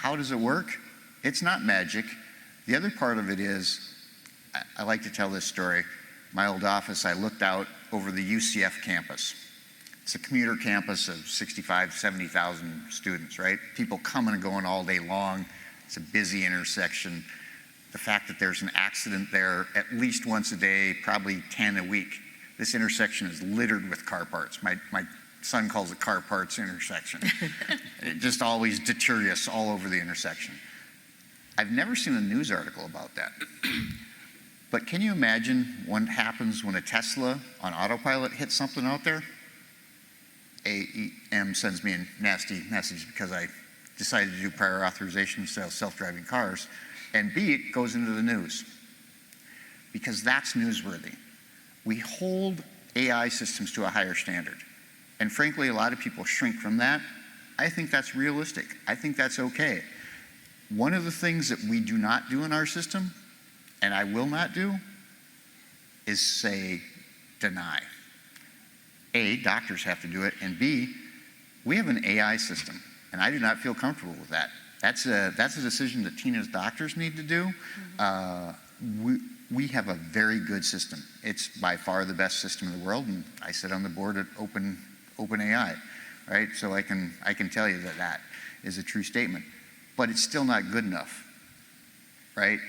How does it work? It's not magic. The other part of it is, I like to tell this story. My old office, I looked out over the UCF campus. It's a commuter campus of 65, 70,000 students, right? People coming and going all day long. It's a busy intersection. The fact that there's an accident there at least once a day, probably 10 a week. This intersection is littered with car parts. My son calls it car parts intersection. It just always deteriorates all over the intersection. I've never seen a news article about that. But can you imagine what happens when a Tesla on autopilot hits something out there? AEM sends me a nasty message because I decided to do prior authorization to sell self-driving cars. And B, it goes into the news. Because that's newsworthy. We hold AI systems to a higher standard. And frankly, a lot of people shrink from that. I think that's realistic. I think that's okay. One of the things that we do not do in our system, and I will not do, is say, deny. A, doctors have to do it, and B, we have an AI system, and I do not feel comfortable with that. That's a decision that Tina's doctors need to do. We have a very good system. It's by far the best system in the world, and I sit on the board at OpenAI, right? So I can tell you that that is a true statement. But it's still not good enough, right?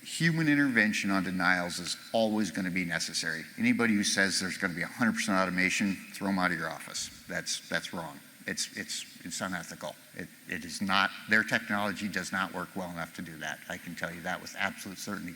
Human intervention on denials is always going to be necessary. Anybody who says there's going to be 100% automation, throw them out of your office. That's wrong. It's unethical. It is not. Their technology does not work well enough to do that. I can tell you that with absolute certainty.